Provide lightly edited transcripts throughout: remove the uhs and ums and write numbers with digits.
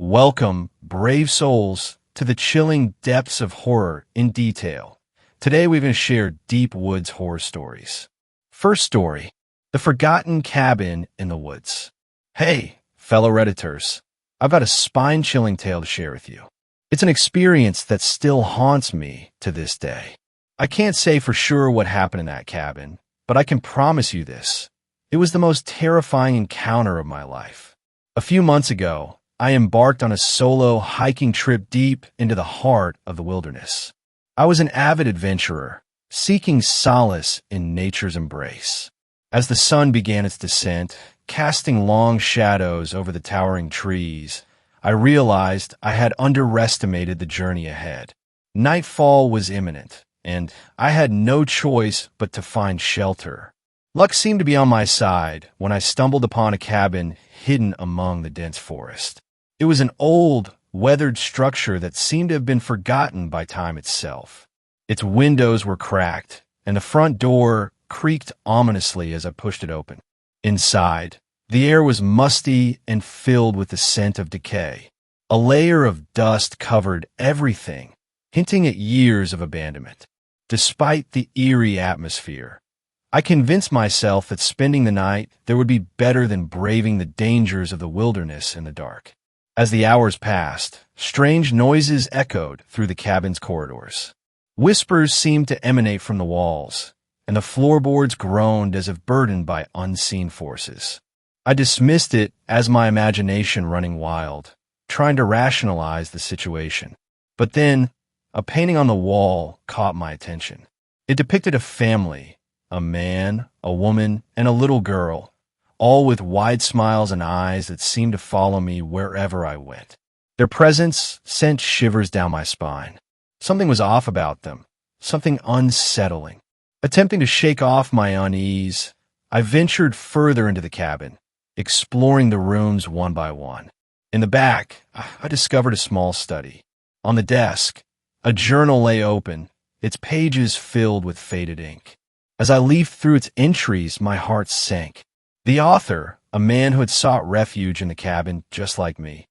Welcome, brave souls, to the chilling depths of horror in detail. Today we're going to share deep woods horror stories. First story, The Forgotten Cabin in the Woods. Hey, fellow Redditors, I've got a spine-chilling tale to share with you. It's an experience that still haunts me to this day. I can't say for sure what happened in that cabin, but I can promise you this. It was the most terrifying encounter of my life. A few months ago, I embarked on a solo hiking trip deep into the heart of the wilderness. I was an avid adventurer, seeking solace in nature's embrace. As the sun began its descent, casting long shadows over the towering trees, I realized I had underestimated the journey ahead. Nightfall was imminent, and I had no choice but to find shelter. Luck seemed to be on my side when I stumbled upon a cabin hidden among the dense forest. It was an old, weathered structure that seemed to have been forgotten by time itself. Its windows were cracked, and the front door creaked ominously as I pushed it open. Inside, the air was musty and filled with the scent of decay. A layer of dust covered everything, hinting at years of abandonment. Despite the eerie atmosphere, I convinced myself that spending the night there would be better than braving the dangers of the wilderness in the dark. As the hours passed, strange noises echoed through the cabin's corridors. Whispers seemed to emanate from the walls, and the floorboards groaned as if burdened by unseen forces. I dismissed it as my imagination running wild, trying to rationalize the situation. But then, a painting on the wall caught my attention. It depicted a family, a man, a woman, and a little girl, all with wide smiles and eyes that seemed to follow me wherever I went. Their presence sent shivers down my spine. Something was off about them, something unsettling. Attempting to shake off my unease, I ventured further into the cabin, exploring the rooms one by one. In the back, I discovered a small study. On the desk, a journal lay open, its pages filled with faded ink. As I leafed through its entries, my heart sank. The author, a man who had sought refuge in the cabin just like me,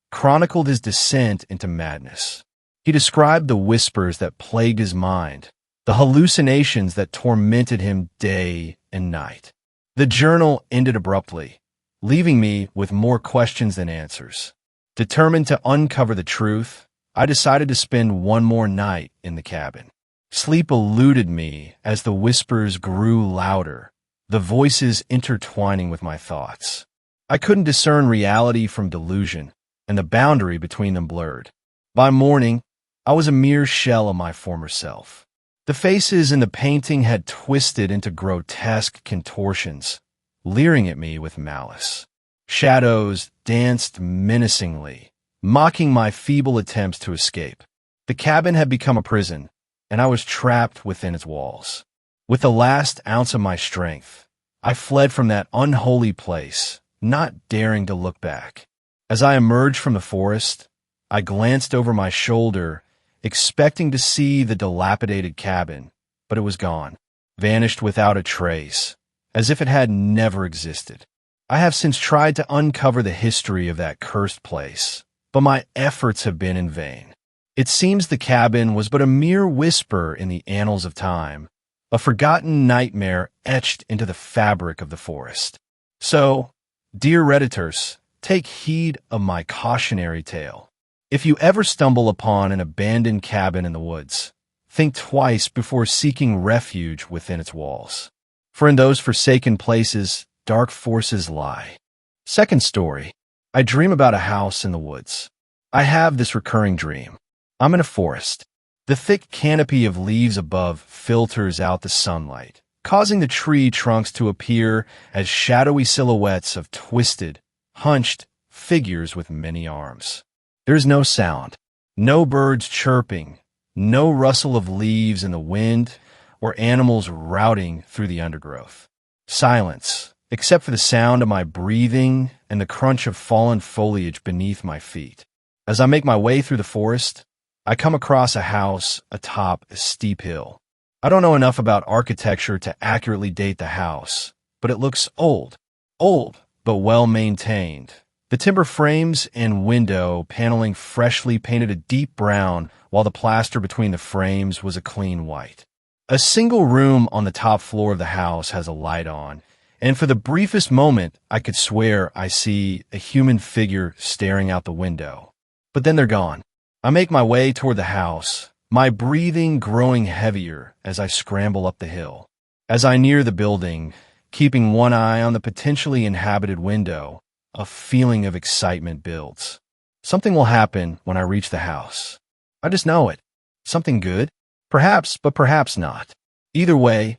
chronicled his descent into madness. He described the whispers that plagued his mind, the hallucinations that tormented him day and night. The journal ended abruptly, leaving me with more questions than answers. Determined to uncover the truth, I decided to spend one more night in the cabin. Sleep eluded me as the whispers grew louder, the voices intertwining with my thoughts. I couldn't discern reality from delusion, and the boundary between them blurred. By morning, I was a mere shell of my former self. The faces in the painting had twisted into grotesque contortions, leering at me with malice. Shadows danced menacingly, mocking my feeble attempts to escape. The cabin had become a prison, and I was trapped within its walls. With the last ounce of my strength, I fled from that unholy place, not daring to look back. As I emerged from the forest, I glanced over my shoulder, expecting to see the dilapidated cabin, but it was gone, vanished without a trace, as if it had never existed. I have since tried to uncover the history of that cursed place, but my efforts have been in vain. It seems the cabin was but a mere whisper in the annals of time, a forgotten nightmare etched into the fabric of the forest. So, dear Redditors, take heed of my cautionary tale. If you ever stumble upon an abandoned cabin in the woods, think twice before seeking refuge within its walls. For in those forsaken places, dark forces lie. Second story, I dream about a house in the woods. I have this recurring dream. I'm in a forest. The thick canopy of leaves above filters out the sunlight, causing the tree trunks to appear as shadowy silhouettes of twisted, hunched figures with many arms. There's no sound, no birds chirping, no rustle of leaves in the wind, or animals routing through the undergrowth. Silence, except for the sound of my breathing and the crunch of fallen foliage beneath my feet. As I make my way through the forest, I come across a house atop a steep hill. I don't know enough about architecture to accurately date the house, but it looks old, but well maintained, The timber frames and window paneling freshly painted a deep brown, while the plaster between the frames was a clean white. A single room on the top floor of the house has a light on, and for the briefest moment, I could swear I see a human figure staring out the window. But then they're gone. I make my way toward the house, my breathing growing heavier as I scramble up the hill. As I near the building, keeping one eye on the potentially inhabited window, a feeling of excitement builds. Something will happen when I reach the house. I just know it. Something good? Perhaps, but perhaps not. Either way,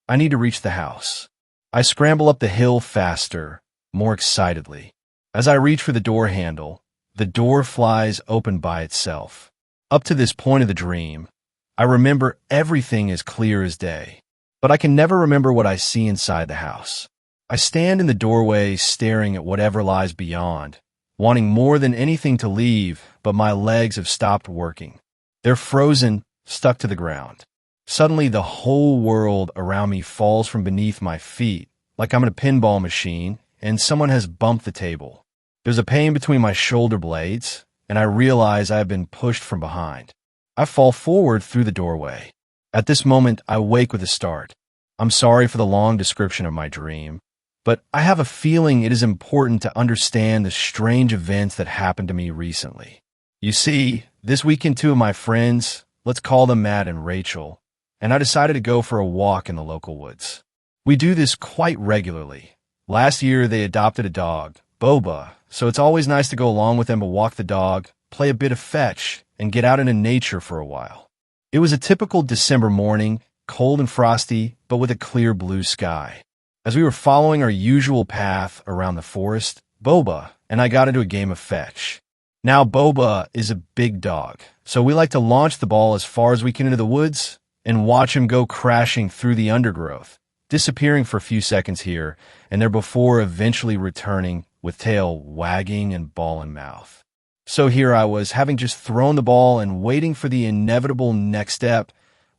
I need to reach the house. I scramble up the hill faster, more excitedly. As I reach for the door handle, the door flies open by itself. Up to this point of the dream, I remember everything as clear as day, but I can never remember what I see inside the house. I stand in the doorway staring at whatever lies beyond, wanting more than anything to leave, but my legs have stopped working. They're frozen, stuck to the ground. Suddenly, the whole world around me falls from beneath my feet, like I'm in a pinball machine, and someone has bumped the table. There's a pain between my shoulder blades, and I realize I have been pushed from behind. I fall forward through the doorway. At this moment, I wake with a start. I'm sorry for the long description of my dream, but I have a feeling it is important to understand the strange events that happened to me recently. You see, this weekend two of my friends, let's call them Matt and Rachel, and I decided to go for a walk in the local woods. We do this quite regularly. Last year, they adopted a dog, Boba, so it's always nice to go along with them to walk the dog, play a bit of fetch, and get out into nature for a while. It was a typical December morning, cold and frosty, but with a clear blue sky. As we were following our usual path around the forest, Boba and I got into a game of fetch. Now, Boba is a big dog, so we like to launch the ball as far as we can into the woods and watch him go crashing through the undergrowth, disappearing for a few seconds here and there before eventually returning with tail wagging and ball in mouth. So here I was, having just thrown the ball and waiting for the inevitable next step,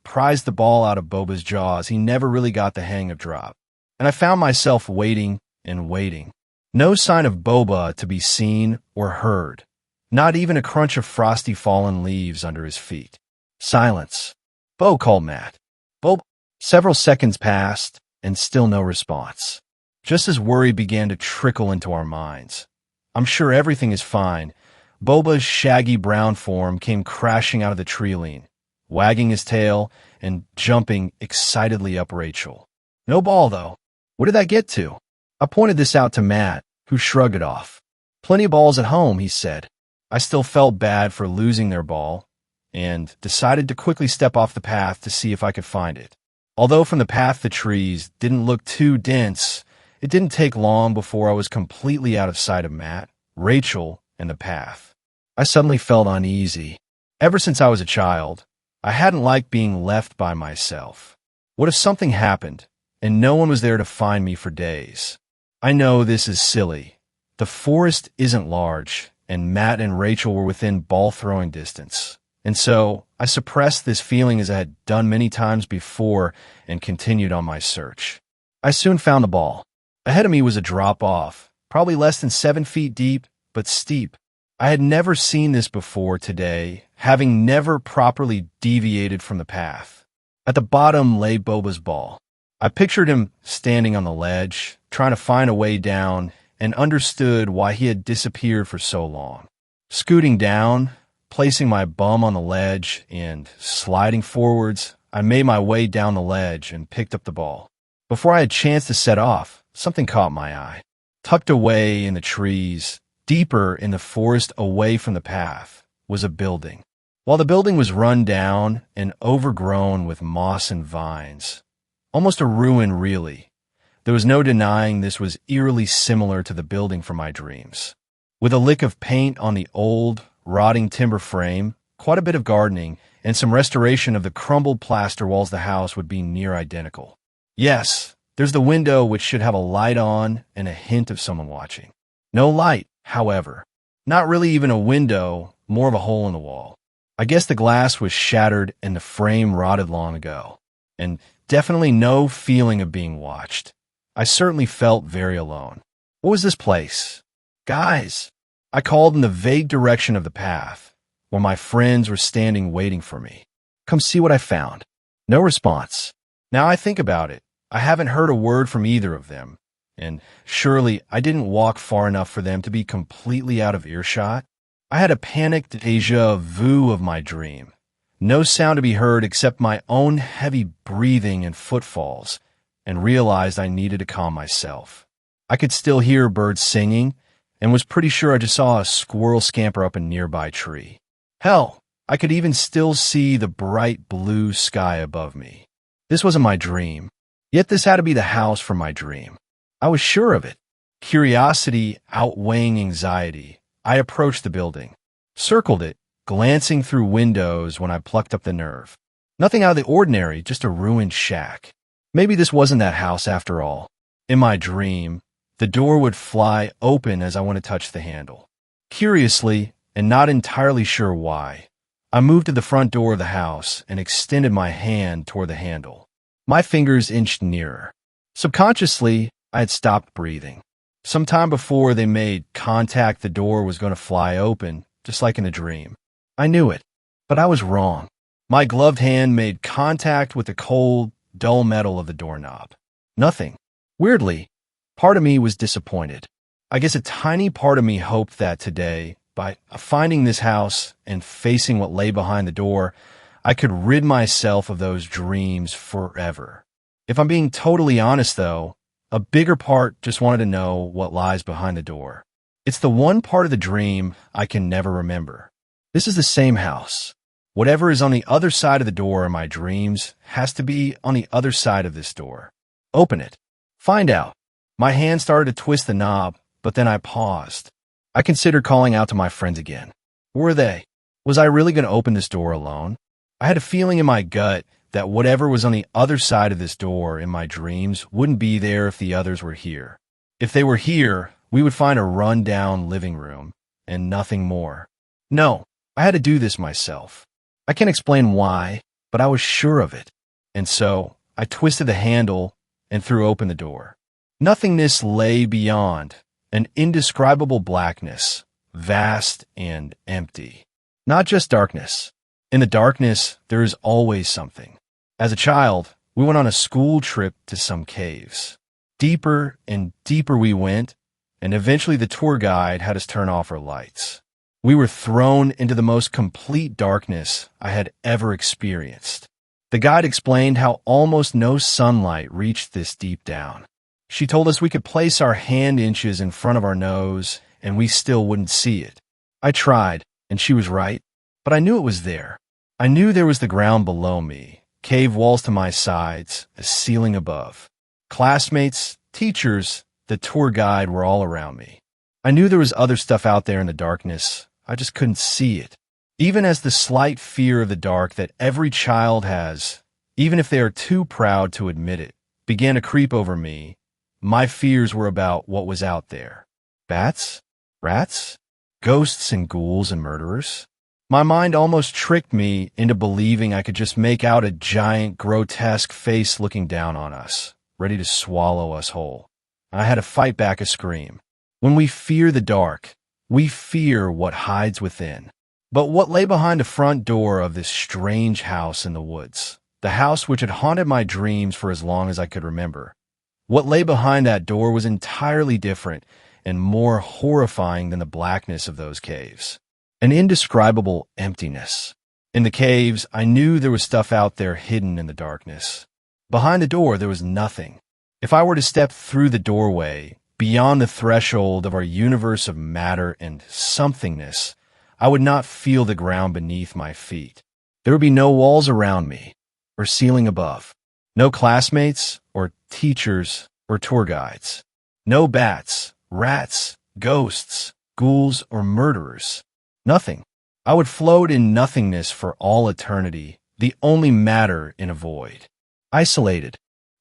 prized the ball out of Boba's jaws. He never really got the hang of drop. And I found myself waiting and waiting. No sign of Boba to be seen or heard. Not even a crunch of frosty fallen leaves under his feet. Silence. "Bo," called Matt. "Bo." Several seconds passed, and still no response. Just as worry began to trickle into our minds. I'm sure everything is fine. Boba's shaggy brown form came crashing out of the tree line, wagging his tail and jumping excitedly up Rachel. No ball, though. What did that get to? I pointed this out to Matt, who shrugged it off. "Plenty of balls at home," he said. I still felt bad for losing their ball, and decided to quickly step off the path to see if I could find it. Although from the path the trees didn't look too dense, it didn't take long before I was completely out of sight of Matt, Rachel, and the path. I suddenly felt uneasy. Ever since I was a child, I hadn't liked being left by myself. What if something happened, and no one was there to find me for days? I know this is silly. The forest isn't large, and Matt and Rachel were within ball-throwing distance. And so I suppressed this feeling as I had done many times before and continued on my search. I soon found the ball. Ahead of me was a drop-off, probably less than 7 feet deep, but steep. I had never seen this before today, having never properly deviated from the path. At the bottom lay Boba's ball. I pictured him standing on the ledge, trying to find a way down, and understood why he had disappeared for so long. Scooting down, placing my bum on the ledge, and sliding forwards, I made my way down the ledge and picked up the ball. Before I had a chance to set off, something caught my eye. Tucked away in the trees, deeper in the forest away from the path, was a building. While the building was run down and overgrown with moss and vines, almost a ruin really, there was no denying this was eerily similar to the building from my dreams. With a lick of paint on the old, rotting timber frame, quite a bit of gardening, and some restoration of the crumbled plaster walls, the house would be near identical. Yes, there's the window which should have a light on and a hint of someone watching. No light, however. Not really even a window, more of a hole in the wall. I guess the glass was shattered and the frame rotted long ago. And definitely no feeling of being watched. I certainly felt very alone. What was this place? Guys! I called in the vague direction of the path, where my friends were standing waiting for me. Come see what I found. No response. Now I think about it, I haven't heard a word from either of them, and surely I didn't walk far enough for them to be completely out of earshot. I had a panicked déjà vu of my dream. No sound to be heard except my own heavy breathing and footfalls, and realized I needed to calm myself. I could still hear birds singing, and was pretty sure I just saw a squirrel scamper up a nearby tree. Hell, I could even still see the bright blue sky above me. This wasn't my dream, yet this had to be the house for my dream. I was sure of it. Curiosity outweighing anxiety, I approached the building, circled it, glancing through windows when I plucked up the nerve. Nothing out of the ordinary, just a ruined shack. Maybe this wasn't that house after all. In my dream, the door would fly open as I went to touch the handle. Curiously, and not entirely sure why, I moved to the front door of the house and extended my hand toward the handle. My fingers inched nearer. Subconsciously, I had stopped breathing. Sometime before they made contact, the door was going to fly open, just like in the dream. I knew it, but I was wrong. My gloved hand made contact with the cold, dull metal of the doorknob. Nothing. Weirdly, part of me was disappointed. I guess a tiny part of me hoped that today, by finding this house and facing what lay behind the door, I could rid myself of those dreams forever. If I'm being totally honest, though, a bigger part just wanted to know what lies behind the door. It's the one part of the dream I can never remember. This is the same house. Whatever is on the other side of the door in my dreams has to be on the other side of this door. Open it. Find out. My hand started to twist the knob, but then I paused. I considered calling out to my friends again. Where were they? Was I really going to open this door alone? I had a feeling in my gut that whatever was on the other side of this door in my dreams wouldn't be there if the others were here. If they were here, we would find a run-down living room, and nothing more. No, I had to do this myself. I can't explain why, but I was sure of it. And so, I twisted the handle and threw open the door. Nothingness lay beyond, an indescribable blackness, vast and empty. Not just darkness. In the darkness, there is always something. As a child, we went on a school trip to some caves. Deeper and deeper we went, and eventually the tour guide had us turn off our lights. We were thrown into the most complete darkness I had ever experienced. The guide explained how almost no sunlight reached this deep down. She told us we could place our hand inches in front of our nose, and we still wouldn't see it. I tried, and she was right, but I knew it was there. I knew there was the ground below me, cave walls to my sides, a ceiling above. Classmates, teachers, the tour guide were all around me. I knew there was other stuff out there in the darkness. I just couldn't see it. Even as the slight fear of the dark that every child has, even if they are too proud to admit it, began to creep over me, my fears were about what was out there. Bats? Rats? Ghosts and ghouls and murderers? My mind almost tricked me into believing I could just make out a giant, grotesque face looking down on us, ready to swallow us whole. I had to fight back a scream. When we fear the dark, we fear what hides within. But what lay behind the front door of this strange house in the woods, the house which had haunted my dreams for as long as I could remember, what lay behind that door was entirely different and more horrifying than the blackness of those caves. An indescribable emptiness. In the caves, I knew there was stuff out there hidden in the darkness. Behind the door, there was nothing. If I were to step through the doorway, beyond the threshold of our universe of matter and somethingness, I would not feel the ground beneath my feet. There would be no walls around me, or ceiling above. No classmates, or teachers, or tour guides. No bats, rats, ghosts, ghouls, or murderers. Nothing. I would float in nothingness for all eternity, the only matter in a void. Isolated.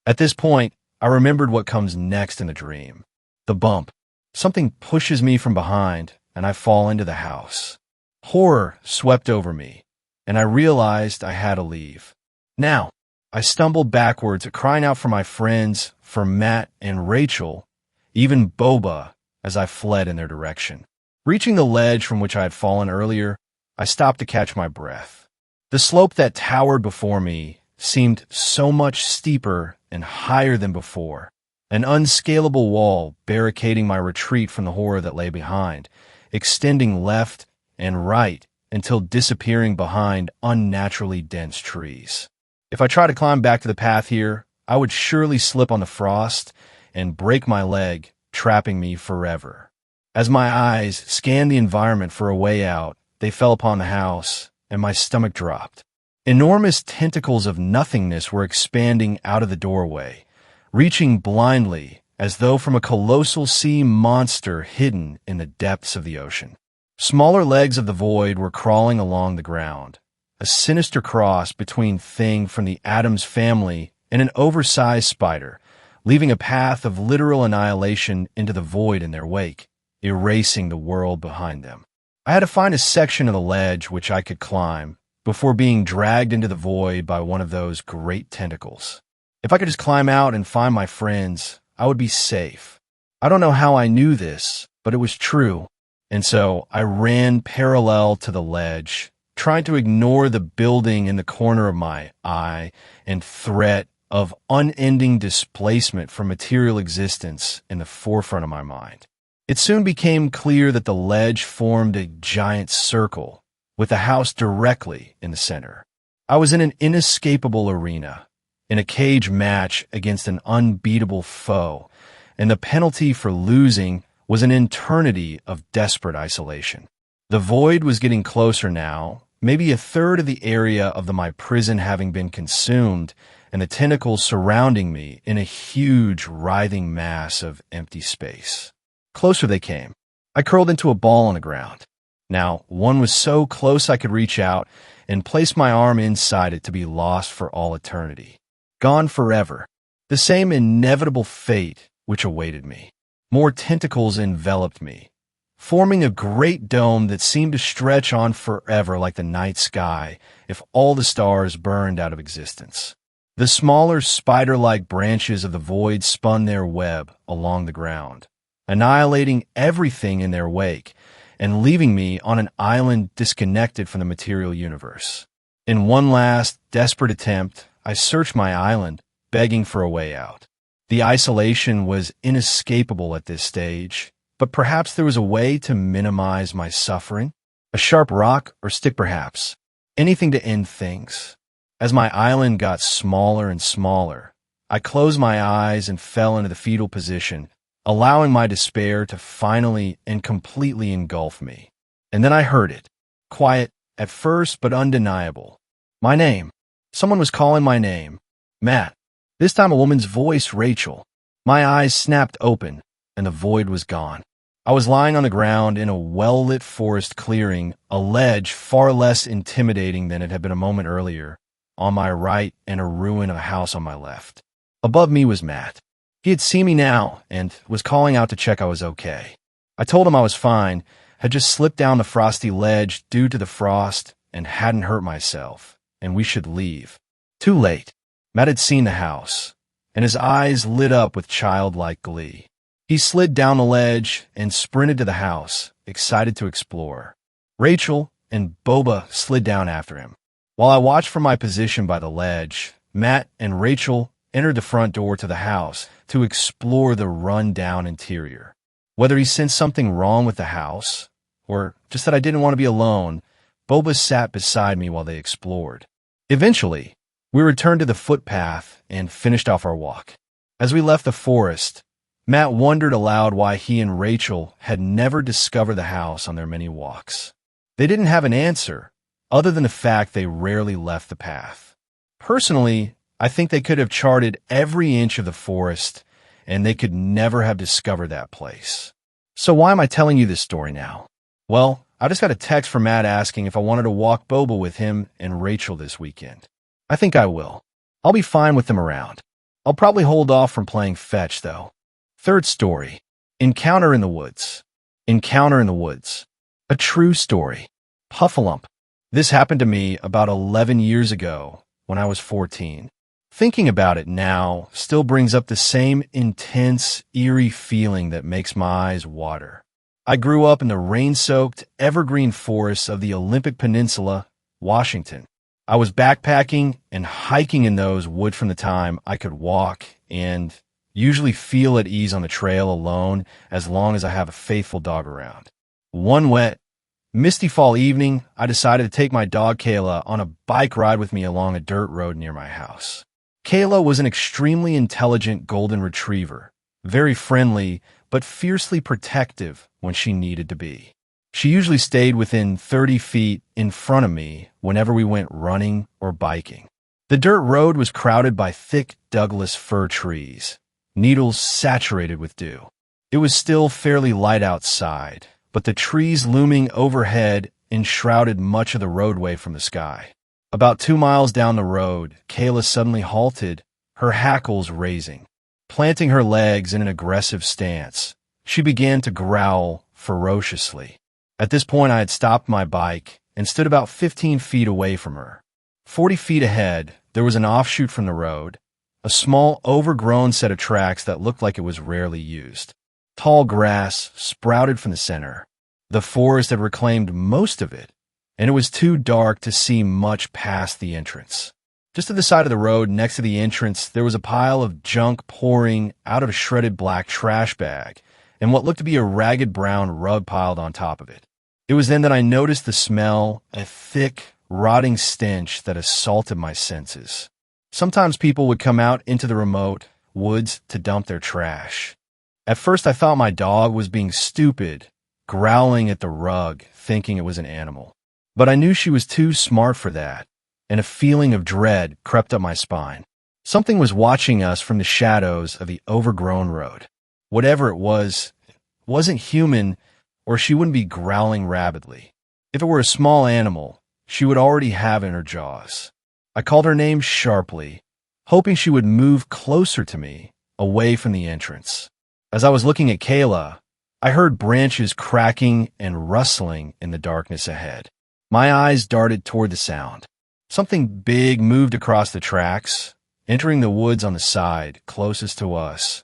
At this point, I remembered what comes next in the dream. The bump. Something pushes me from behind, and I fall into the house. Horror swept over me, and I realized I had to leave. Now, I stumbled backwards, crying out for my friends, for Matt and Rachel, even Boba, as I fled in their direction. Reaching the ledge from which I had fallen earlier, I stopped to catch my breath. The slope that towered before me seemed so much steeper and higher than before, an unscalable wall barricading my retreat from the horror that lay behind, extending left and right until disappearing behind unnaturally dense trees. If I tried to climb back to the path here, I would surely slip on the frost and break my leg, trapping me forever. As my eyes scanned the environment for a way out, they fell upon the house, and my stomach dropped. Enormous tentacles of nothingness were expanding out of the doorway, reaching blindly as though from a colossal sea monster hidden in the depths of the ocean. Smaller legs of the void were crawling along the ground, a sinister cross between Thing from the Addams family and an oversized spider, leaving a path of literal annihilation into the void in their wake, erasing the world behind them. I had to find a section of the ledge which I could climb before being dragged into the void by one of those great tentacles. If I could just climb out and find my friends, I would be safe. I don't know how I knew this, but it was true. And so I ran parallel to the ledge, trying to ignore the building in the corner of my eye and threat of unending displacement from material existence in the forefront of my mind. It soon became clear that the ledge formed a giant circle, with the house directly in the center. I was in an inescapable arena, in a cage match against an unbeatable foe, and the penalty for losing was an eternity of desperate isolation. The void was getting closer now, maybe a third of the area of my prison having been consumed, and the tentacles surrounding me in a huge, writhing mass of empty space. Closer they came. I curled into a ball on the ground. Now, one was so close I could reach out and place my arm inside it to be lost for all eternity. Gone forever. The same inevitable fate which awaited me. More tentacles enveloped me, forming a great dome that seemed to stretch on forever like the night sky if all the stars burned out of existence. The smaller spider-like branches of the void spun their web along the ground, annihilating everything in their wake and leaving me on an island disconnected from the material universe. In one last, desperate attempt, I searched my island, begging for a way out. The isolation was inescapable at this stage, but perhaps there was a way to minimize my suffering. A sharp rock or stick perhaps. Anything to end things. As my island got smaller and smaller, I closed my eyes and fell into the fetal position, allowing my despair to finally and completely engulf me. And then I heard it. Quiet, at first, but undeniable. My name. Someone was calling my name. Matt. This time a woman's voice, Rachel. My eyes snapped open, and the void was gone. I was lying on the ground in a well-lit forest clearing, a ledge far less intimidating than it had been a moment earlier, on my right and a ruin of a house on my left. Above me was Matt. He had seen me now and was calling out to check I was okay. I told him I was fine, had just slipped down the frosty ledge due to the frost and hadn't hurt myself, and we should leave. Too late. Matt had seen the house, and his eyes lit up with childlike glee. He slid down the ledge and sprinted to the house, excited to explore. Rachel and Boba slid down after him. While I watched from my position by the ledge, Matt and Rachel entered the front door to the house to explore the run-down interior. Whether he sensed something wrong with the house, or just that I didn't want to be alone, Boba sat beside me while they explored. Eventually, we returned to the footpath and finished off our walk. As we left the forest, Matt wondered aloud why he and Rachel had never discovered the house on their many walks. They didn't have an answer, other than the fact they rarely left the path. Personally, I think they could have charted every inch of the forest, and they could never have discovered that place. So why am I telling you this story now? Well, I just got a text from Matt asking if I wanted to walk Boba with him and Rachel this weekend. I think I will. I'll be fine with them around. I'll probably hold off from playing fetch, though. Third story. Encounter in the woods. Encounter in the woods. A true story. Puffalump. This happened to me about 11 years ago when I was 14. Thinking about it now still brings up the same intense, eerie feeling that makes my eyes water. I grew up in the rain-soaked, evergreen forests of the Olympic Peninsula, Washington. I was backpacking and hiking in those woods from the time I could walk and usually feel at ease on the trail alone as long as I have a faithful dog around. One wet, misty fall evening, I decided to take my dog Kayla on a bike ride with me along a dirt road near my house. Kayla was an extremely intelligent golden retriever, very friendly but fiercely protective when she needed to be. She usually stayed within 30 feet in front of me whenever we went running or biking. The dirt road was crowded by thick Douglas fir trees, needles saturated with dew. It was still fairly light outside, but the trees looming overhead enshrouded much of the roadway from the sky. About 2 miles down the road, Kayla suddenly halted, her hackles raising. Planting her legs in an aggressive stance, she began to growl ferociously. At this point, I had stopped my bike and stood about 15 feet away from her. 40 feet ahead, there was an offshoot from the road, a small, overgrown set of tracks that looked like it was rarely used. Tall grass sprouted from the center. The forest had reclaimed most of it, and it was too dark to see much past the entrance. Just to the side of the road next to the entrance, there was a pile of junk pouring out of a shredded black trash bag and what looked to be a ragged brown rug piled on top of it. It was then that I noticed the smell, a thick, rotting stench that assaulted my senses. Sometimes people would come out into the remote woods to dump their trash. At first I thought my dog was being stupid, growling at the rug, thinking it was an animal. But I knew she was too smart for that, and a feeling of dread crept up my spine. Something was watching us from the shadows of the overgrown road. Whatever it wasn't human, or she wouldn't be growling rabidly. If it were a small animal, she would already have it in her jaws. I called her name sharply, hoping she would move closer to me, away from the entrance. As I was looking at Kayla, I heard branches cracking and rustling in the darkness ahead. My eyes darted toward the sound. Something big moved across the tracks, entering the woods on the side closest to us,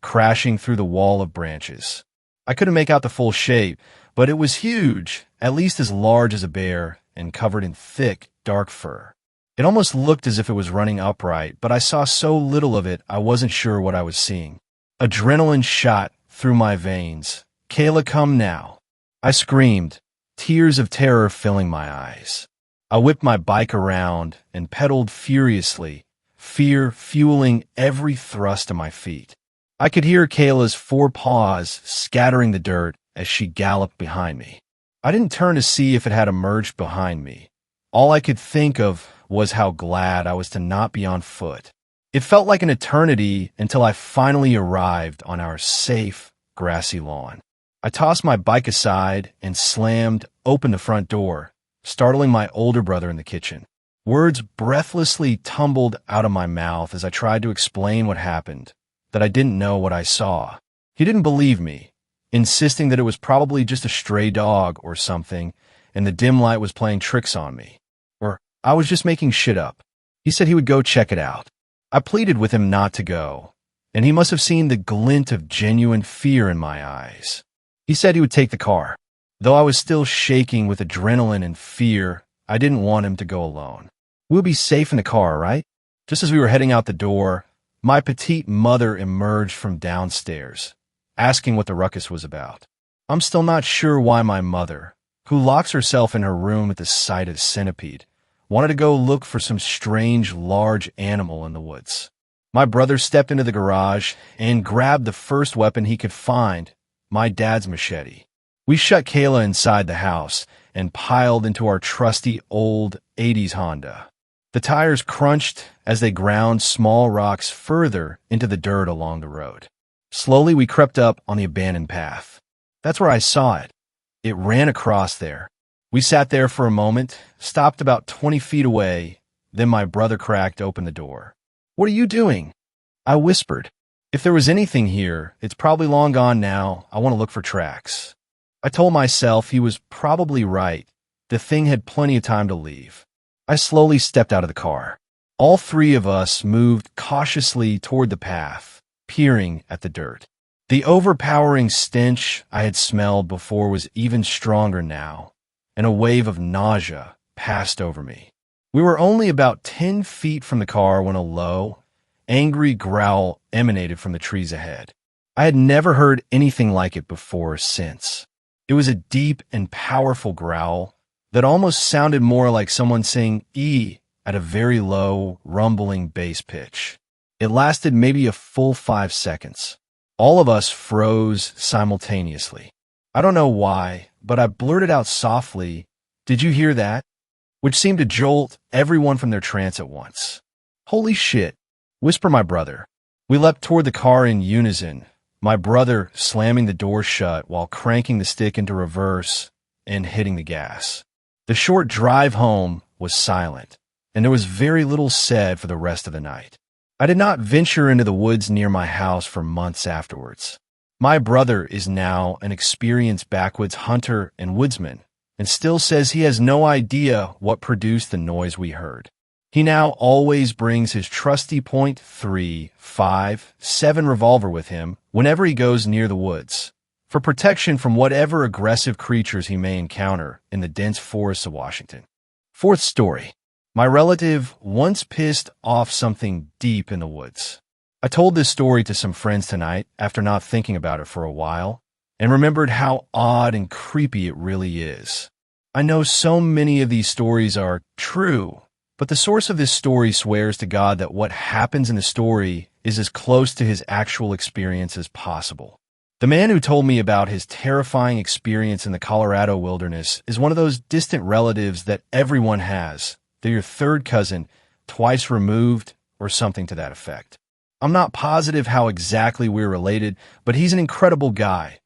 crashing through the wall of branches. I couldn't make out the full shape, but it was huge, at least as large as a bear and covered in thick, dark fur. It almost looked as if it was running upright, but I saw so little of it I wasn't sure what I was seeing. Adrenaline shot through my veins. Kayla, come now. I screamed, tears of terror filling my eyes. I whipped my bike around and pedaled furiously, fear fueling every thrust of my feet. I could hear Kayla's forepaws scattering the dirt as she galloped behind me. I didn't turn to see if it had emerged behind me. All I could think of was how glad I was to not be on foot. It felt like an eternity until I finally arrived on our safe, grassy lawn. I tossed my bike aside and slammed open the front door, startling my older brother in the kitchen. Words breathlessly tumbled out of my mouth as I tried to explain what happened, that I didn't know what I saw. He didn't believe me, insisting that it was probably just a stray dog or something, and the dim light was playing tricks on me. Or I was just making shit up. He said he would go check it out. I pleaded with him not to go, and he must have seen the glint of genuine fear in my eyes. He said he would take the car. Though I was still shaking with adrenaline and fear, I didn't want him to go alone. We'll be safe in the car, right? Just as we were heading out the door, my petite mother emerged from downstairs, asking what the ruckus was about. I'm still not sure why my mother, who locks herself in her room at the sight of the centipede, wanted to go look for some strange, large animal in the woods. My brother stepped into the garage and grabbed the first weapon he could find, my dad's machete. We shut Kayla inside the house and piled into our trusty old 80s Honda. The tires crunched as they ground small rocks further into the dirt along the road. Slowly, we crept up on the abandoned path. That's where I saw it. It ran across there. We sat there for a moment, stopped about 20 feet away, then my brother cracked open the door. "What are you doing?" I whispered. "If there was anything here, it's probably long gone now. I want to look for tracks." I told myself he was probably right. The thing had plenty of time to leave. I slowly stepped out of the car. All three of us moved cautiously toward the path, peering at the dirt. The overpowering stench I had smelled before was even stronger now, and a wave of nausea passed over me. We were only about 10 feet from the car when a low, angry growl emanated from the trees ahead. I had never heard anything like it before or since. It was a deep and powerful growl that almost sounded more like someone saying "E" at a very low, rumbling bass pitch. It lasted maybe a full 5 seconds. All of us froze simultaneously. I don't know why, but I blurted out softly, "Did you hear that?" which seemed to jolt everyone from their trance at once. "Holy shit," whispered my brother. We leapt toward the car in unison, my brother slamming the door shut while cranking the stick into reverse and hitting the gas. The short drive home was silent, and there was very little said for the rest of the night. I did not venture into the woods near my house for months afterwards. My brother is now an experienced backwoods hunter and woodsman, and still says he has no idea what produced the noise we heard. He now always brings his trusty .357 revolver with him whenever he goes near the woods, for protection from whatever aggressive creatures he may encounter in the dense forests of Washington. Fourth story. My relative once pissed off something deep in the woods. I told this story to some friends tonight after not thinking about it for a while, and remembered how odd and creepy it really is. I know so many of these stories are true, but the source of this story swears to God that what happens in the story is as close to his actual experience as possible. The man who told me about his terrifying experience in the Colorado wilderness is one of those distant relatives that everyone has. They're your third cousin, twice removed, or something to that effect. I'm not positive how exactly we're related, but he's an incredible guy.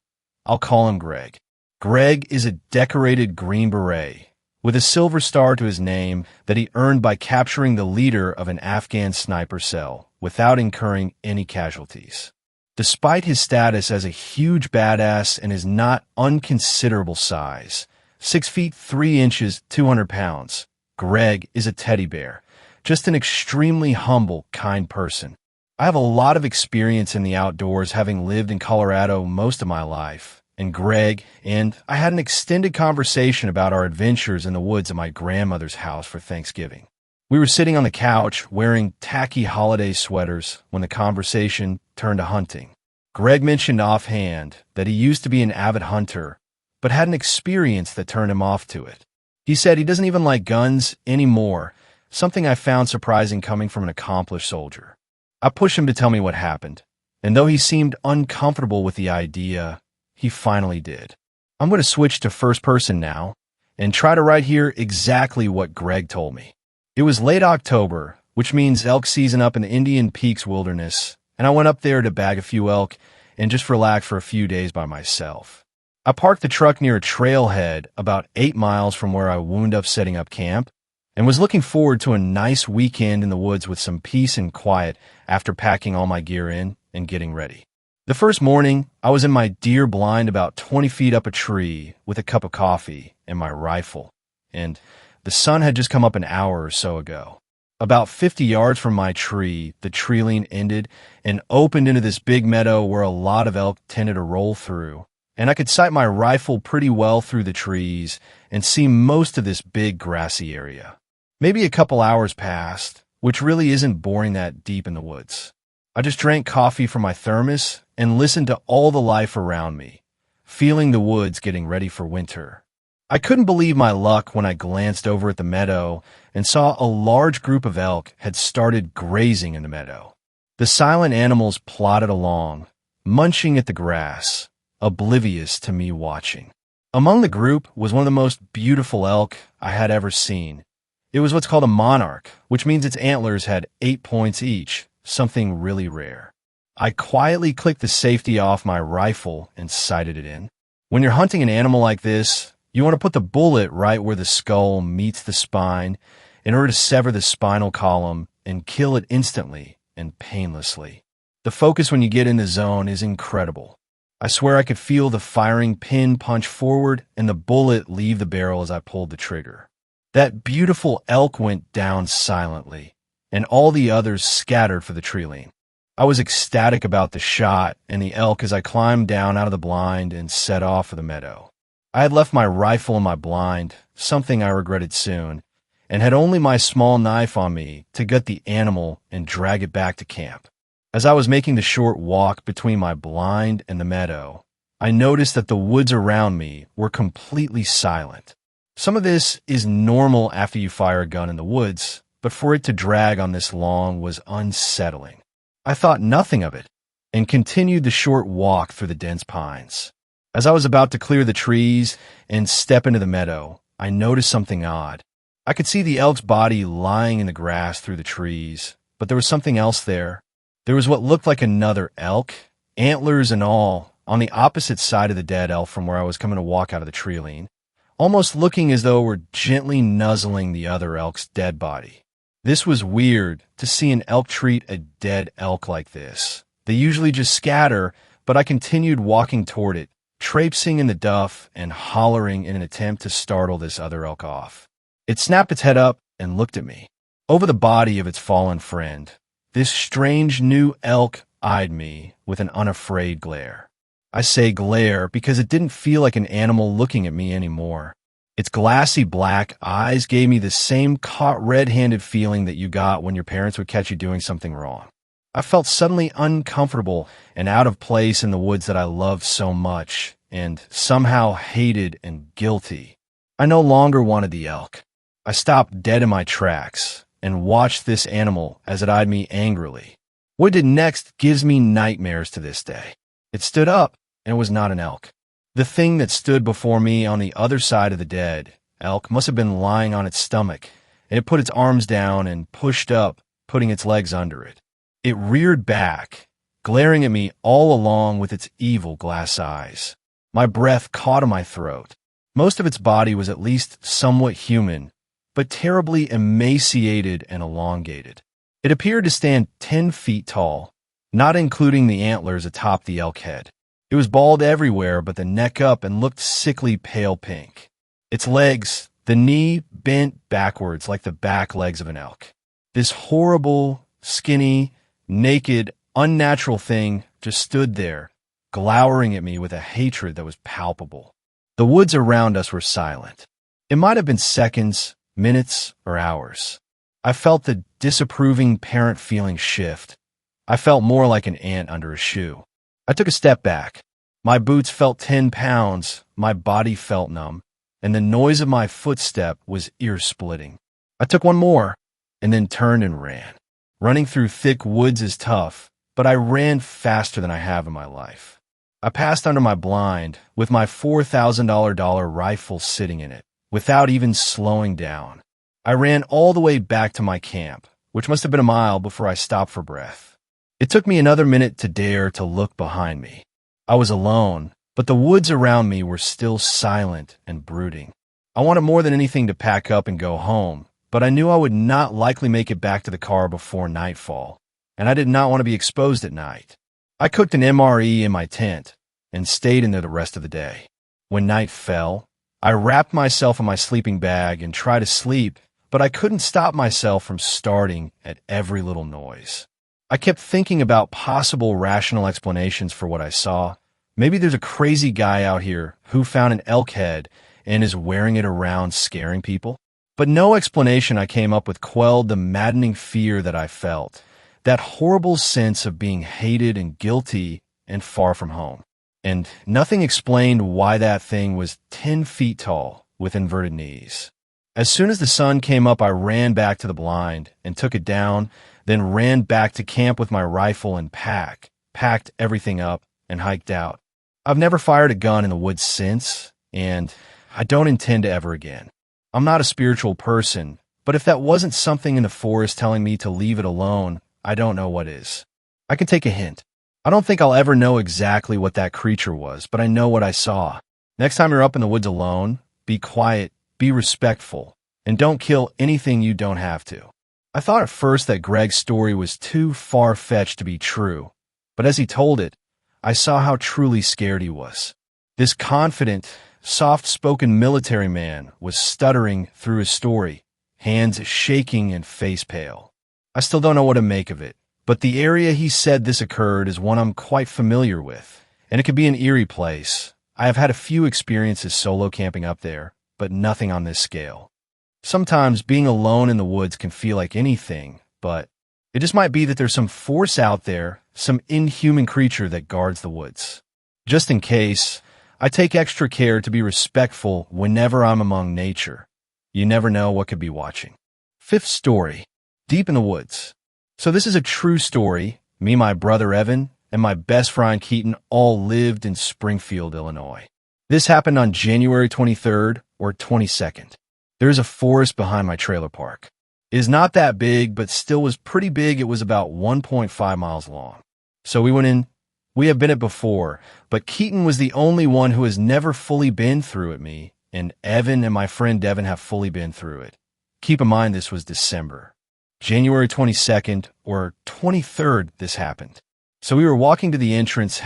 I'll call him Greg. Greg is a decorated Green Beret, with a silver star to his name that he earned by capturing the leader of an Afghan sniper cell without incurring any casualties. Despite his status as a huge badass and his not unconsiderable size, 6 feet 3 inches, 200 pounds, Greg is a teddy bear, just an extremely humble, kind person. I have a lot of experience in the outdoors, having lived in Colorado most of my life, and Greg and I had an extended conversation about our adventures in the woods at my grandmother's house for Thanksgiving. We were sitting on the couch wearing tacky holiday sweaters when the conversation turned to hunting. Greg mentioned offhand that he used to be an avid hunter, but had an experience that turned him off to it. He said he doesn't even like guns anymore, something I found surprising coming from an accomplished soldier. I pushed him to tell me what happened, and though he seemed uncomfortable with the idea, he finally did. I'm going to switch to first person now and try to write here exactly what Greg told me. It was late October, which means elk season up in the Indian Peaks wilderness, and I went up there to bag a few elk and just relax for a few days by myself. I parked the truck near a trailhead about 8 miles from where I wound up setting up camp, and was looking forward to a nice weekend in the woods with some peace and quiet after packing all my gear in and getting ready. The first morning, I was in my deer blind about 20 feet up a tree with a cup of coffee and my rifle, and the sun had just come up an hour or so ago. About 50 yards from my tree, the tree line ended and opened into this big meadow where a lot of elk tended to roll through, and I could sight my rifle pretty well through the trees and see most of this big grassy area. Maybe a couple hours passed, which really isn't boring that deep in the woods. I just drank coffee from my thermos and listened to all the life around me, feeling the woods getting ready for winter. I couldn't believe my luck when I glanced over at the meadow and saw a large group of elk had started grazing in the meadow. The silent animals plodded along, munching at the grass, oblivious to me watching. Among the group was one of the most beautiful elk I had ever seen. It was what's called a monarch, which means its antlers had 8 points each, something really rare. I quietly clicked the safety off my rifle and sighted it in. When you're hunting an animal like this, you want to put the bullet right where the skull meets the spine in order to sever the spinal column and kill it instantly and painlessly. The focus when you get in the zone is incredible. I swear I could feel the firing pin punch forward and the bullet leave the barrel as I pulled the trigger. That beautiful elk went down silently, and all the others scattered for the treeline. I was ecstatic about the shot and the elk as I climbed down out of the blind and set off for the meadow. I had left my rifle in my blind, something I regretted soon, and had only my small knife on me to gut the animal and drag it back to camp. As I was making the short walk between my blind and the meadow, I noticed that the woods around me were completely silent. Some of this is normal after you fire a gun in the woods, but for it to drag on this long was unsettling. I thought nothing of it and continued the short walk through the dense pines. As I was about to clear the trees and step into the meadow, I noticed something odd. I could see the elk's body lying in the grass through the trees, but there was something else there. There was what looked like another elk, antlers and all, on the opposite side of the dead elk from where I was coming to walk out of the treeline, almost looking as though it were gently nuzzling the other elk's dead body. This was weird to see an elk treat a dead elk like this. They usually just scatter, but I continued walking toward it, traipsing in the duff and hollering in an attempt to startle this other elk off. It snapped its head up and looked at me. Over the body of its fallen friend, this strange new elk eyed me with an unafraid glare. I say glare because it didn't feel like an animal looking at me anymore. Its glassy black eyes gave me the same caught red-handed feeling that you got when your parents would catch you doing something wrong. I felt suddenly uncomfortable and out of place in the woods that I loved so much, and somehow hated and guilty. I no longer wanted the elk. I stopped dead in my tracks and watched this animal as it eyed me angrily. What it did next gives me nightmares to this day. It stood up, and it was not an elk. The thing that stood before me on the other side of the dead elk must have been lying on its stomach, and it put its arms down and pushed up, putting its legs under it. It reared back, glaring at me all along with its evil glass eyes. My breath caught in my throat. Most of its body was at least somewhat human, but terribly emaciated and elongated. It appeared to stand 10 feet tall, not including the antlers atop the elk head. It was bald everywhere but the neck up and looked sickly pale pink. Its legs, the knee bent backwards like the back legs of an elk. This horrible, skinny, naked, unnatural thing just stood there, glowering at me with a hatred that was palpable. The woods around us were silent. It might have been seconds, minutes, or hours. I felt the disapproving parent feeling shift. I felt more like an ant under a shoe. I took a step back. My boots felt 10 pounds, my body felt numb, and the noise of my footstep was ear-splitting. I took one more, and then turned and ran. Running through thick woods is tough, but I ran faster than I have in my life. I passed under my blind, with my $4,000 rifle sitting in it, without even slowing down. I ran all the way back to my camp, which must have been a mile before I stopped for breath. It took me another minute to dare to look behind me. I was alone, but the woods around me were still silent and brooding. I wanted more than anything to pack up and go home, but I knew I would not likely make it back to the car before nightfall, and I did not want to be exposed at night. I cooked an MRE in my tent and stayed in there the rest of the day. When night fell, I wrapped myself in my sleeping bag and tried to sleep, but I couldn't stop myself from starting at every little noise. I kept thinking about possible rational explanations for what I saw. Maybe there's a crazy guy out here who found an elk head and is wearing it around scaring people. But no explanation I came up with quelled the maddening fear that I felt, that horrible sense of being hated and guilty and far from home. And nothing explained why that thing was 10 feet tall with inverted knees. As soon as the sun came up, I ran back to the blind and took it down, then ran back to camp with my rifle and packed everything up, and hiked out. I've never fired a gun in the woods since, and I don't intend to ever again. I'm not a spiritual person, but if that wasn't something in the forest telling me to leave it alone, I don't know what is. I can take a hint. I don't think I'll ever know exactly what that creature was, but I know what I saw. Next time you're up in the woods alone, be quiet, be respectful, and don't kill anything you don't have to. I thought at first that Greg's story was too far-fetched to be true, but as he told it, I saw how truly scared he was. This confident, soft-spoken military man was stuttering through his story, hands shaking and face pale. I still don't know what to make of it, but the area he said this occurred is one I'm quite familiar with, and it could be an eerie place. I have had a few experiences solo camping up there, but nothing on this scale. Sometimes being alone in the woods can feel like anything, but it just might be that there's some force out there, some inhuman creature that guards the woods. Just in case, I take extra care to be respectful whenever I'm among nature. You never know what could be watching. Fifth story, deep in the woods. So this is a true story. Me, my brother Evan, and my best friend Keaton all lived in Springfield, Illinois. This happened on January 23rd or 22nd. There is a forest behind my trailer park. It is not that big, but still was pretty big. It was about 1.5 miles long. So we went in. We have been it before, but Keaton was the only one who has never fully been through it, me, and Evan and my friend Devin have fully been through it. Keep in mind this was December. January 22nd or 23rd this happened. So we were walking to the entrance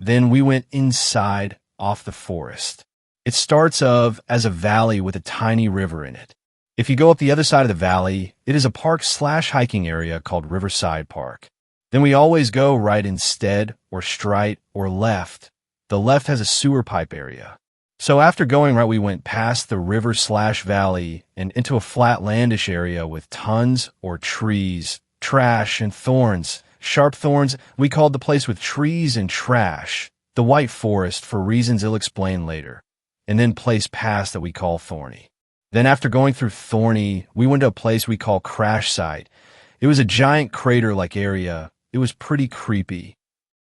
then we went inside off the forest. It starts as a valley with a tiny river in it. If you go up the other side of the valley, it is a park/hiking area called Riverside Park. Then we always go right instead, or straight, or left. The left has a sewer pipe area. So after going right, we went past the river/valley and into a flat landish area with tons or trees, trash, and thorns. Sharp thorns. We called the place with trees and trash the White Forest for reasons I'll explain later. And then place past that we call Thorny. Then after going through Thorny, we went to a place we call Crash Site. It was a giant crater-like area. It was pretty creepy.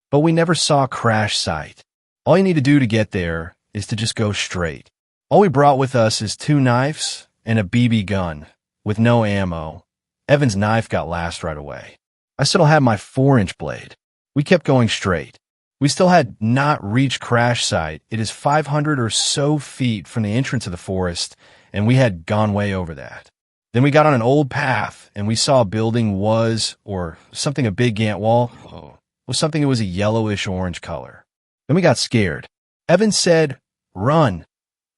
But we never saw Crash Site. All you need to do to get there is to just go straight. All we brought with us is 2 knives and a BB gun with no ammo. Evan's knife got last right away. I still had my 4-inch blade. We kept going straight. We still had not reached Crash Site. It is 500 or so feet from the entrance of the forest, and we had gone way over that. Then we got on an old path, and we saw a building or something, a big gant wall, was something that was a yellowish orange color. Then we got scared. Evan said, "Run,"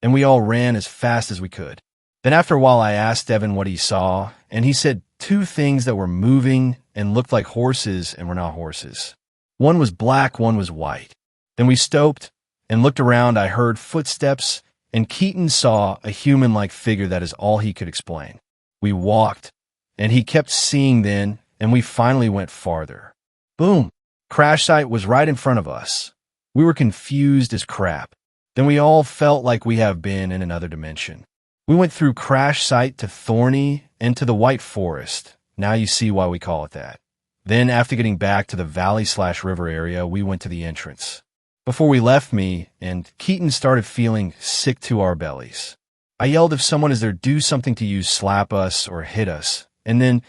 and we all ran as fast as we could. Then after a while, I asked Evan what he saw, and he said 2 things that were moving and looked like horses and were not horses. One was black, one was white. Then we stopped and looked around. I heard footsteps, and Keaton saw a human-like figure. That is all he could explain. We walked, and he kept seeing then, and we finally went farther. Boom! Crash Site was right in front of us. We were confused as crap. Then we all felt like we have been in another dimension. We went through Crash Site to Thorny and to the White Forest. Now you see why we call it that. Then after getting back to the valley/river area, we went to the entrance. Before we left, me and Keaton started feeling sick to our bellies. I yelled if someone is there, do something to use, slap us or hit us. And then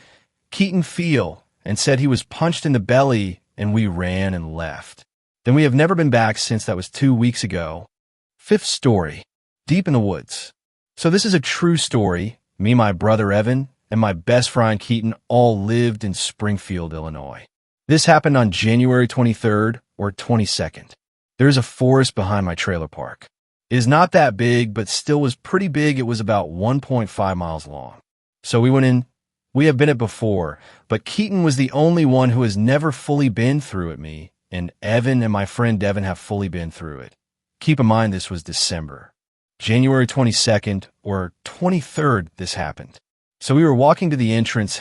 Keaton feel and said he was punched in the belly, and we ran and left. Then we have never been back since. That was 2 weeks ago. Fifth story, deep in the woods. So this is a true story. Me, my brother Evan, and my best friend Keaton all lived in Springfield, Illinois. This happened on January 23rd or 22nd. There is a forest behind my trailer park. It is not that big, but still was pretty big. It was about 1.5 miles long. So we went in. We have been it before, but Keaton was the only one who has never fully been through it, me, and Evan and my friend Devin have fully been through it. Keep in mind this was December. January 22nd or 23rd this happened. So we were walking to the entrance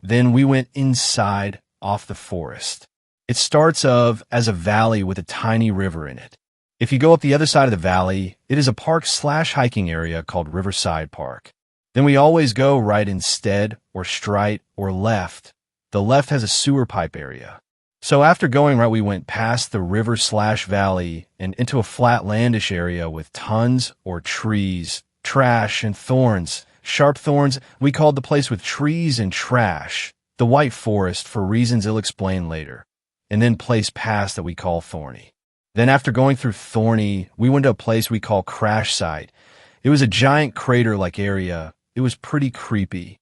then we went inside off the forest. It starts as a valley with a tiny river in it. If you go up the other side of the valley, it is a park/hiking area called Riverside Park. Then we always go right instead, or straight, or left. The left has a sewer pipe area. So after going right, we went past the river/valley and into a flat landish area with tons or trees, trash, and thorns. Sharp thorns. We called the place with trees and trash the White Forest for reasons I'll explain later. And then place past that we call Thorny. Then after going through Thorny, we went to a place we call Crash Site. It was a giant crater-like area. It was pretty creepy.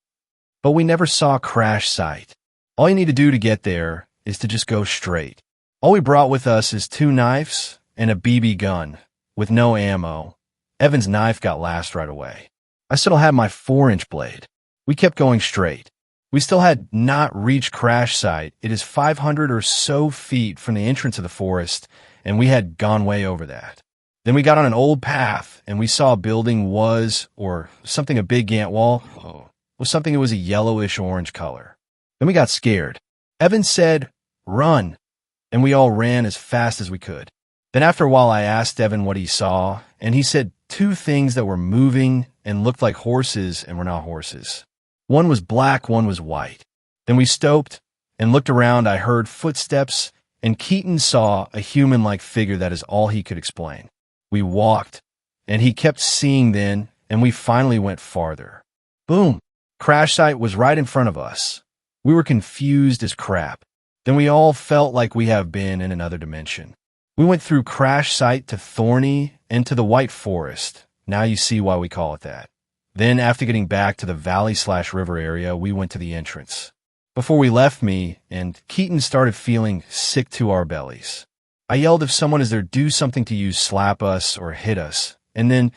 But we never saw Crash Site. All you need to do to get there is to just go straight. All we brought with us is 2 knives and a BB gun with no ammo. Evan's knife got last right away. I still had my 4-inch blade. We kept going straight. We still had not reached crash site. It is 500 or so feet from the entrance of the forest, and we had gone way over that. Then we got on an old path, and we saw a building or something, a big gant wall, was something that was a yellowish-orange color. Then we got scared. Evan said, "Run," and we all ran as fast as we could. Then after a while, I asked Evan what he saw, and he said two things that were moving and looked like horses and were not horses. One was black, one was white. Then we stopped and looked around. I heard footsteps, and Keaton saw a human-like figure. That is all he could explain. We walked, and he kept seeing then, and we finally went farther. Boom! Crash site was right in front of us. We were confused as crap. Then we all felt like we have been in another dimension. We went through crash site to Thorny and to the White Forest. Now you see why we call it that. Then, after getting back to the valley/river area, we went to the entrance. Before we left, me and Keaton started feeling sick to our bellies. I yelled if someone is there, do something to you, slap us or hit us. And then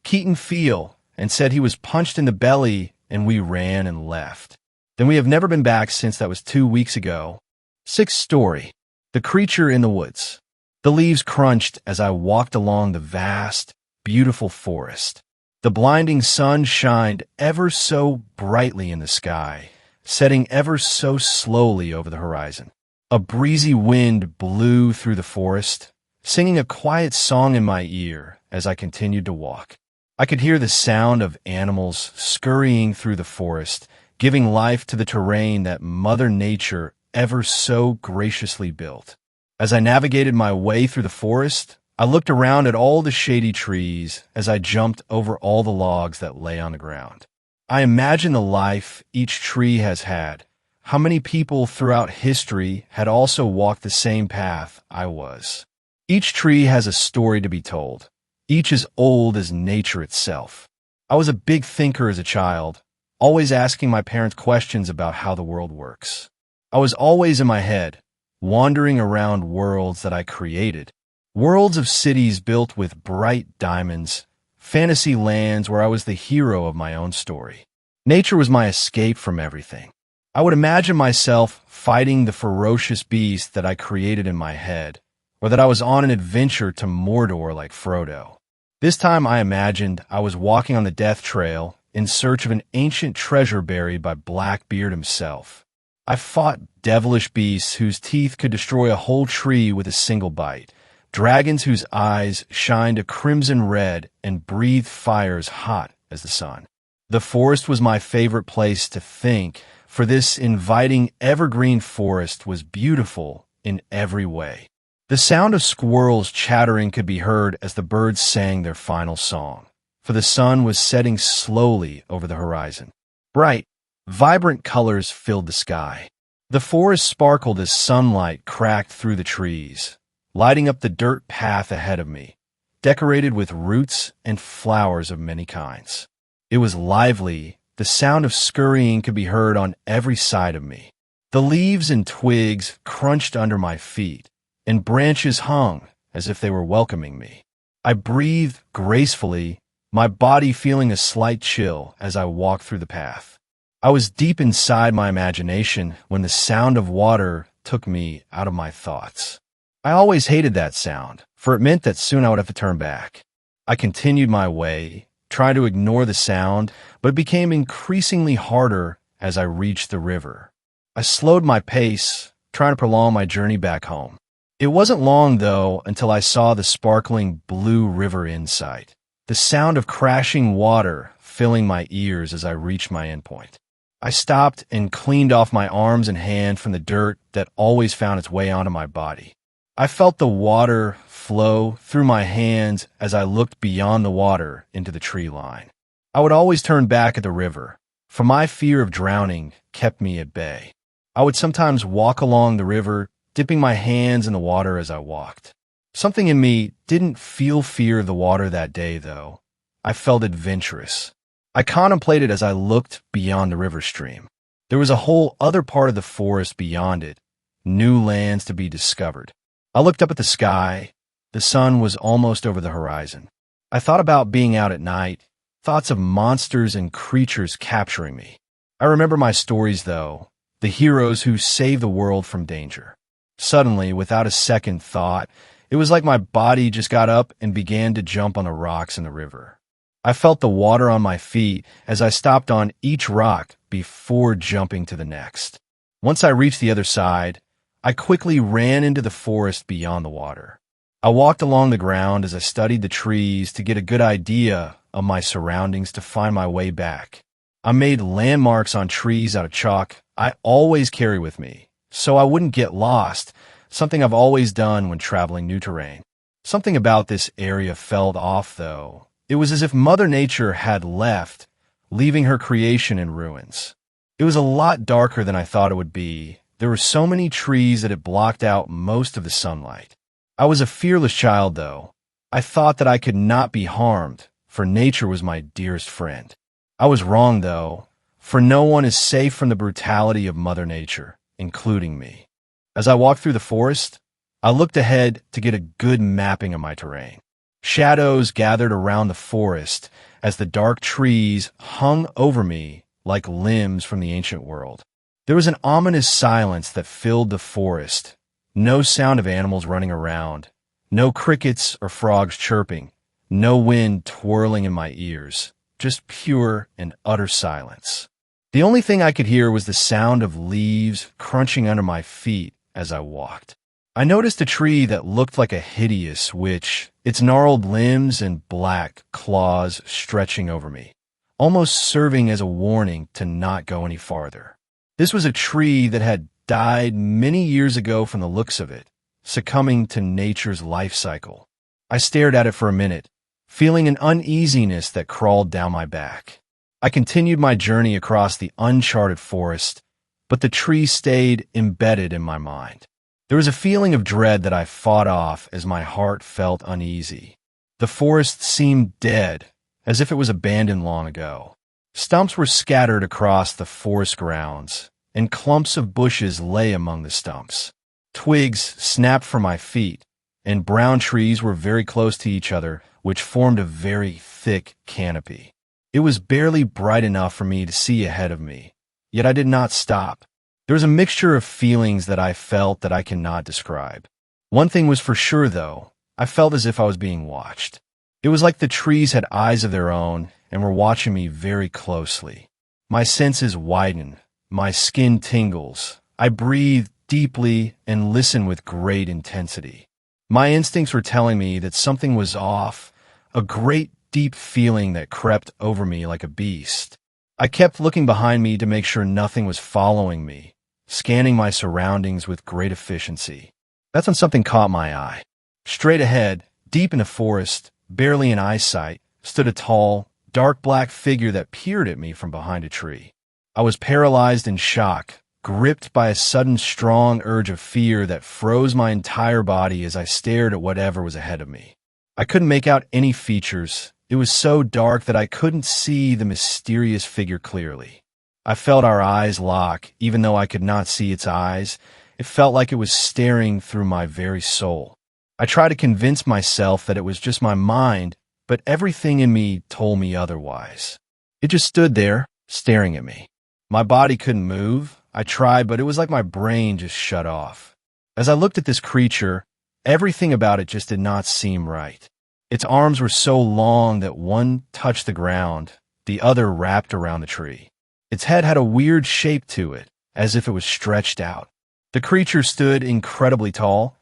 Keaton feel and said he was punched in the belly, and we ran and left. Then we have never been back since. That was 2 weeks ago. Sixth story. The creature in the woods. The leaves crunched as I walked along the vast, beautiful forest. The blinding sun shined ever so brightly in the sky, setting ever so slowly over the horizon. A breezy wind blew through the forest, singing a quiet song in my ear as I continued to walk. I could hear the sound of animals scurrying through the forest, giving life to the terrain that Mother Nature ever so graciously built. As I navigated my way through the forest, I looked around at all the shady trees as I jumped over all the logs that lay on the ground. I imagined the life each tree has had, how many people throughout history had also walked the same path I was. Each tree has a story to be told, each as old as nature itself. I was a big thinker as a child, always asking my parents questions about how the world works. I was always in my head, wandering around worlds that I created. Worlds of cities built with bright diamonds, fantasy lands where I was the hero of my own story. Nature was my escape from everything. I would imagine myself fighting the ferocious beast that I created in my head, or that I was on an adventure to Mordor like Frodo. This time I imagined I was walking on the death trail in search of an ancient treasure buried by Blackbeard himself. I fought devilish beasts whose teeth could destroy a whole tree with a single bite. Dragons whose eyes shined a crimson red and breathed fires hot as the sun. The forest was my favorite place to think, for this inviting evergreen forest was beautiful in every way. The sound of squirrels chattering could be heard as the birds sang their final song, for the sun was setting slowly over the horizon. Bright, vibrant colors filled the sky. The forest sparkled as sunlight cracked through the trees, lighting up the dirt path ahead of me, decorated with roots and flowers of many kinds. It was lively. The sound of scurrying could be heard on every side of me. The leaves and twigs crunched under my feet, and branches hung as if they were welcoming me. I breathed gracefully, my body feeling a slight chill as I walked through the path. I was deep inside my imagination when the sound of water took me out of my thoughts. I always hated that sound, for it meant that soon I would have to turn back. I continued my way, trying to ignore the sound, but it became increasingly harder as I reached the river. I slowed my pace, trying to prolong my journey back home. It wasn't long, though, until I saw the sparkling blue river in sight, the sound of crashing water filling my ears as I reached my endpoint. I stopped and cleaned off my arms and hands from the dirt that always found its way onto my body. I felt the water flow through my hands as I looked beyond the water into the tree line. I would always turn back at the river, for my fear of drowning kept me at bay. I would sometimes walk along the river, dipping my hands in the water as I walked. Something in me didn't feel fear of the water that day, though. I felt adventurous. I contemplated as I looked beyond the river stream. There was a whole other part of the forest beyond it, new lands to be discovered. I looked up at the sky. The sun was almost over the horizon. I thought about being out at night, thoughts of monsters and creatures capturing me. I remember my stories, though, the heroes who save the world from danger. Suddenly, without a second thought, it was like my body just got up and began to jump on the rocks in the river. I felt the water on my feet as I stopped on each rock before jumping to the next. Once I reached the other side, I quickly ran into the forest beyond the water. I walked along the ground as I studied the trees to get a good idea of my surroundings to find my way back. I made landmarks on trees out of chalk I always carry with me, so I wouldn't get lost, something I've always done when traveling new terrain. Something about this area felt off, though. It was as if Mother Nature had left, leaving her creation in ruins. It was a lot darker than I thought it would be. There were so many trees that it blocked out most of the sunlight. I was a fearless child, though. I thought that I could not be harmed, for nature was my dearest friend. I was wrong, though, for no one is safe from the brutality of Mother Nature, including me. As I walked through the forest, I looked ahead to get a good mapping of my terrain. Shadows gathered around the forest as the dark trees hung over me like limbs from the ancient world. There was an ominous silence that filled the forest. No sound of animals running around, no crickets or frogs chirping, no wind twirling in my ears, just pure and utter silence. The only thing I could hear was the sound of leaves crunching under my feet as I walked. I noticed a tree that looked like a hideous witch, its gnarled limbs and black claws stretching over me, almost serving as a warning to not go any farther. This was a tree that had died many years ago from the looks of it, succumbing to nature's life cycle. I stared at it for a minute, feeling an uneasiness that crawled down my back. I continued my journey across the uncharted forest, but the tree stayed embedded in my mind. There was a feeling of dread that I fought off as my heart felt uneasy. The forest seemed dead, as if it was abandoned long ago. Stumps were scattered across the forest grounds, and clumps of bushes lay among the stumps. Twigs snapped from my feet, and brown trees were very close to each other, which formed a very thick canopy. It was barely bright enough for me to see ahead of me, yet I did not stop. There was a mixture of feelings that I felt that I cannot describe. One thing was for sure, though. I felt as if I was being watched. It was like the trees had eyes of their own and were watching me very closely. My senses widen, my skin tingles. I breathe deeply and listen with great intensity. My instincts were telling me that something was off, a great deep feeling that crept over me like a beast. I kept looking behind me to make sure nothing was following me, scanning my surroundings with great efficiency. That's when something caught my eye. Straight ahead, deep in the forest, barely in eyesight, stood a tall, dark black figure that peered at me from behind a tree. I was paralyzed in shock, gripped by a sudden strong urge of fear that froze my entire body as I stared at whatever was ahead of me. I couldn't make out any features. It was so dark that I couldn't see the mysterious figure clearly. I felt our eyes lock, even though I could not see its eyes. It felt like it was staring through my very soul. I tried to convince myself that it was just my mind, but everything in me told me otherwise. It just stood there, staring at me. My body couldn't move. I tried, but it was like my brain just shut off. As I looked at this creature, everything about it just did not seem right. Its arms were so long that one touched the ground, the other wrapped around the tree. Its head had a weird shape to it, as if it was stretched out. The creature stood incredibly tall.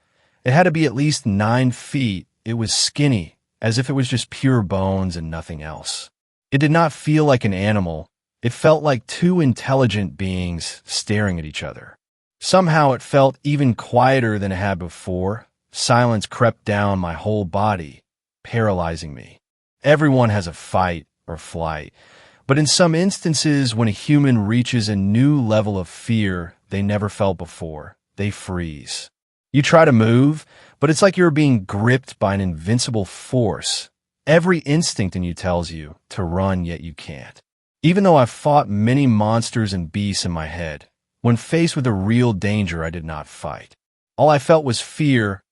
It had to be at least 9 feet. It was skinny, as if it was just pure bones and nothing else. It did not feel like an animal. It felt like two intelligent beings staring at each other. Somehow it felt even quieter than it had before. Silence crept down my whole body, paralyzing me. Everyone has a fight or flight, but in some instances, when a human reaches a new level of fear they never felt before, they freeze. You try to move, but it's like you're being gripped by an invincible force. Every instinct in you tells you to run, yet you can't. Even though I've fought many monsters and beasts in my head, when faced with a real danger, I did not fight. All I felt was fear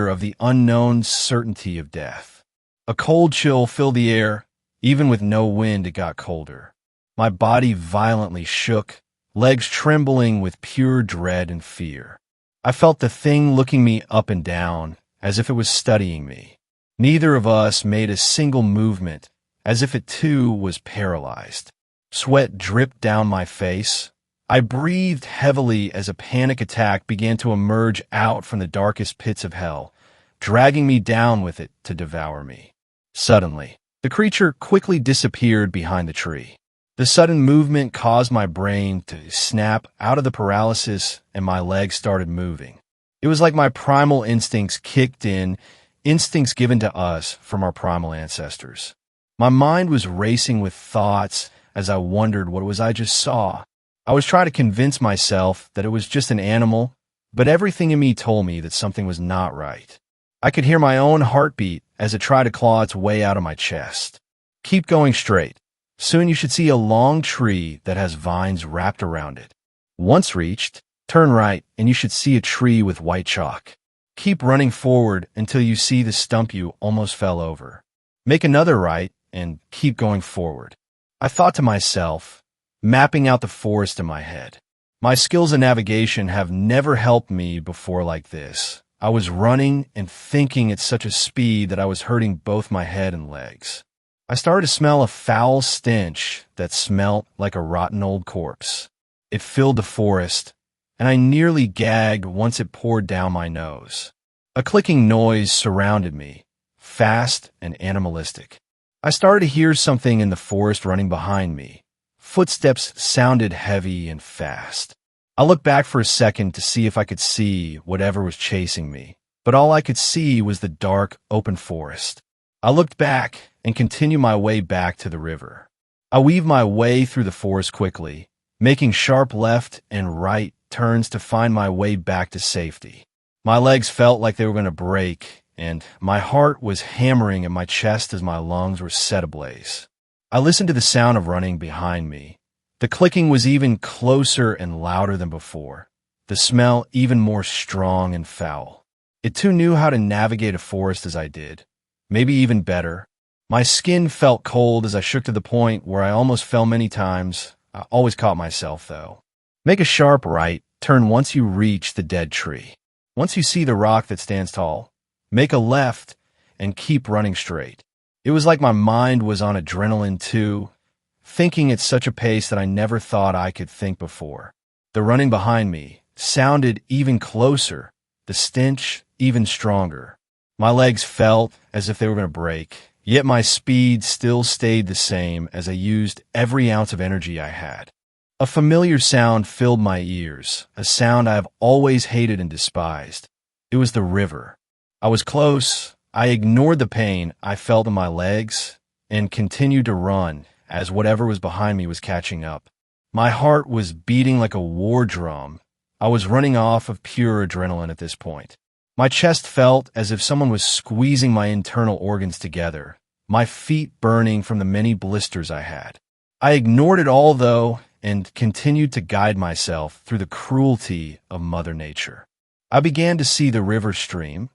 of the unknown, certainty of death. A cold chill filled the air. Even with no wind, it got colder. My body violently shook, legs trembling with pure dread and fear. I felt the thing looking me up and down, as if it was studying me. Neither of us made a single movement, as if it too was paralyzed. Sweat dripped down my face. I breathed heavily as a panic attack began to emerge out from the darkest pits of hell, dragging me down with it to devour me. Suddenly, the creature quickly disappeared behind the tree. The sudden movement caused my brain to snap out of the paralysis and my legs started moving. It was like my primal instincts kicked in, instincts given to us from our primal ancestors. My mind was racing with thoughts as I wondered what it was I just saw. I was trying to convince myself that it was just an animal, but everything in me told me that something was not right. I could hear my own heartbeat as it tried to claw its way out of my chest. Keep going straight. Soon you should see a long tree that has vines wrapped around it. Once reached, turn right and you should see a tree with white chalk. Keep running forward until you see the stump you almost fell over. Make another right and keep going forward. I thought to myself, mapping out the forest in my head. My skills in navigation have never helped me before like this. I was running and thinking at such a speed that I was hurting both my head and legs. I started to smell a foul stench that smelt like a rotten old corpse. It filled the forest, and I nearly gagged once it poured down my nose. A clicking noise surrounded me, fast and animalistic. I started to hear something in the forest running behind me. Footsteps sounded heavy and fast. I looked back for a second to see if I could see whatever was chasing me, but all I could see was the dark, open forest. I looked back and continued my way back to the river. I weaved my way through the forest quickly, making sharp left and right turns to find my way back to safety. My legs felt like they were going to break, and my heart was hammering in my chest as my lungs were set ablaze. I listened to the sound of running behind me. The clicking was even closer and louder than before, the smell even more strong and foul. It too knew how to navigate a forest as I did, maybe even better. My skin felt cold as I shook to the point where I almost fell many times. I always caught myself, though. Make a sharp right, turn once you reach the dead tree. Once you see the rock that stands tall, make a left and keep running straight. It was like my mind was on adrenaline too, thinking at such a pace that I never thought I could think before. The running behind me sounded even closer, the stench even stronger. My legs felt as if they were going to break, yet my speed still stayed the same as I used every ounce of energy I had. A familiar sound filled my ears, a sound I have always hated and despised. It was the river. I was close. I ignored the pain I felt in my legs and continued to run as whatever was behind me was catching up. My heart was beating like a war drum. I was running off of pure adrenaline at this point. My chest felt as if someone was squeezing my internal organs together, my feet burning from the many blisters I had. I ignored it all, though, and continued to guide myself through the cruelty of Mother Nature. I began to see the river stream.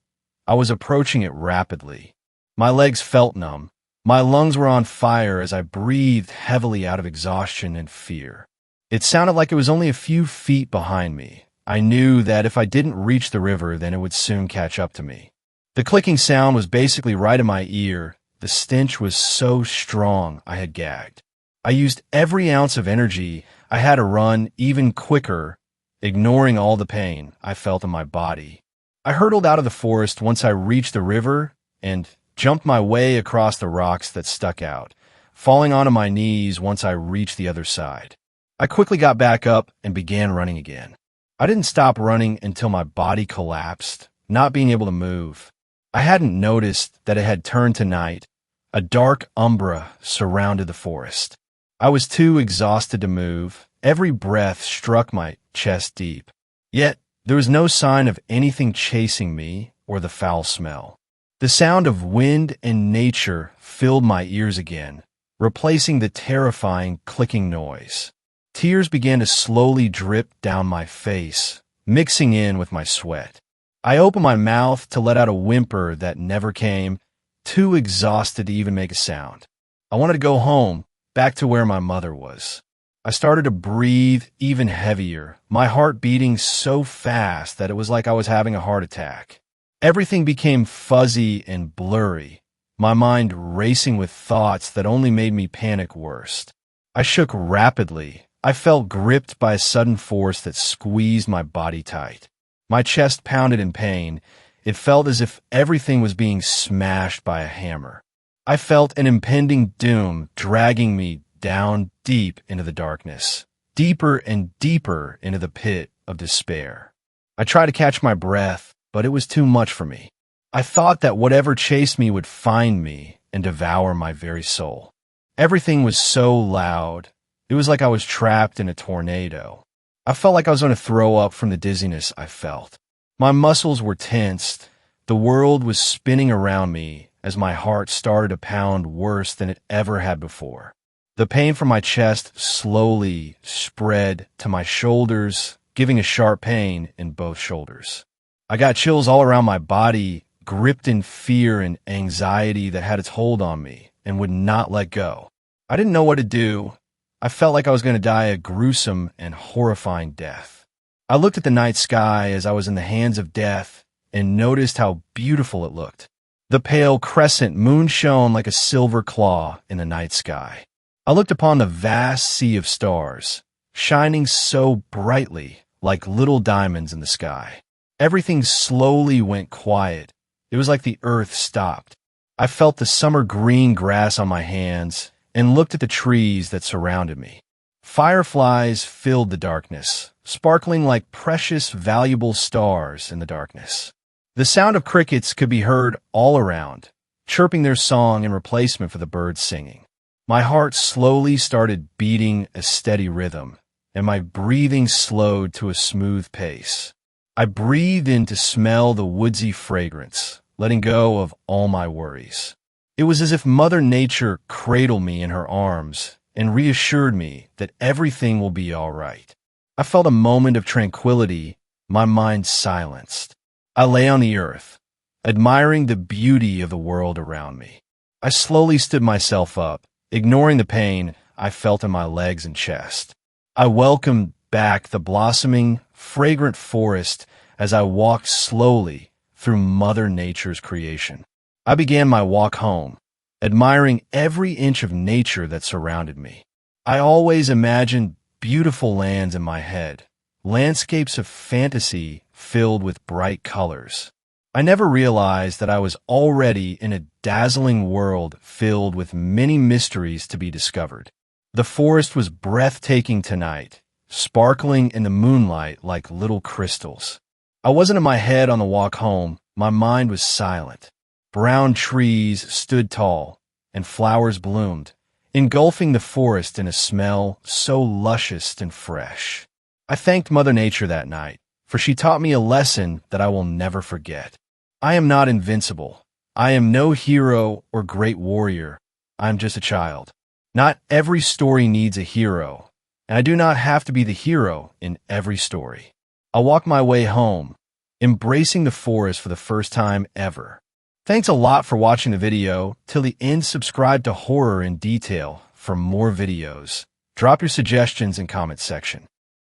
I was approaching it rapidly. My legs felt numb. My lungs were on fire as I breathed heavily out of exhaustion and fear. It sounded like it was only a few feet behind me. I knew that if I didn't reach the river, then it would soon catch up to me. The clicking sound was basically right in my ear. The stench was so strong I had gagged. I used every ounce of energy I had to run even quicker, ignoring all the pain I felt in my body. I hurtled out of the forest once I reached the river and jumped my way across the rocks that stuck out, falling onto my knees once I reached the other side. I quickly got back up and began running again. I didn't stop running until my body collapsed, not being able to move. I hadn't noticed that it had turned to night. A dark umbra surrounded the forest. I was too exhausted to move. Every breath struck my chest deep. Yet, there was no sign of anything chasing me or the foul smell. The sound of wind and nature filled my ears again, replacing the terrifying clicking noise. Tears began to slowly drip down my face, mixing in with my sweat. I opened my mouth to let out a whimper that never came, too exhausted to even make a sound. I wanted to go home, back to where my mother was. I started to breathe even heavier, my heart beating so fast that it was like I was having a heart attack. Everything became fuzzy and blurry, my mind racing with thoughts that only made me panic worse. I shook rapidly. I felt gripped by a sudden force that squeezed my body tight. My chest pounded in pain. It felt as if everything was being smashed by a hammer. I felt an impending doom dragging me down deep into the darkness, deeper and deeper into the pit of despair. I tried to catch my breath, but it was too much for me. I thought that whatever chased me would find me and devour my very soul. Everything was so loud. It was like I was trapped in a tornado. I felt like I was going to throw up from the dizziness I felt. My muscles were tensed. The world was spinning around me as my heart started to pound worse than it ever had before. The pain from my chest slowly spread to my shoulders, giving a sharp pain in both shoulders. I got chills all around my body, gripped in fear and anxiety that had its hold on me and would not let go. I didn't know what to do. I felt like I was going to die a gruesome and horrifying death. I looked at the night sky as I was in the hands of death and noticed how beautiful it looked. The pale crescent moon shone like a silver claw in the night sky. I looked upon the vast sea of stars, shining so brightly like little diamonds in the sky. Everything slowly went quiet. It was like the earth stopped. I felt the summer green grass on my hands and looked at the trees that surrounded me. Fireflies filled the darkness, sparkling like precious, valuable stars in the darkness. The sound of crickets could be heard all around, chirping their song in replacement for the birds singing. My heart slowly started beating a steady rhythm, and my breathing slowed to a smooth pace. I breathed in to smell the woodsy fragrance, letting go of all my worries. It was as if Mother Nature cradled me in her arms and reassured me that everything will be all right. I felt a moment of tranquility, my mind silenced. I lay on the earth, admiring the beauty of the world around me. I slowly stood myself up, ignoring the pain I felt in my legs and chest. I welcomed back the blossoming, fragrant forest as I walked slowly through Mother Nature's creation. I began my walk home, admiring every inch of nature that surrounded me. I always imagined beautiful lands in my head, landscapes of fantasy filled with bright colors. I never realized that I was already in a dazzling world filled with many mysteries to be discovered. The forest was breathtaking tonight, sparkling in the moonlight like little crystals. I wasn't in my head on the walk home. My mind was silent. Brown trees stood tall, and flowers bloomed, engulfing the forest in a smell so luscious and fresh. I thanked Mother Nature that night, for she taught me a lesson that I will never forget. I am not invincible. I am no hero or great warrior. I am just a child. Not every story needs a hero, and I do not have to be the hero in every story. I walked my way home, embracing the forest for the first time ever. Thanks a lot for watching the video. Till the end, subscribe to Horror in Detail for more videos. Drop your suggestions in comment section.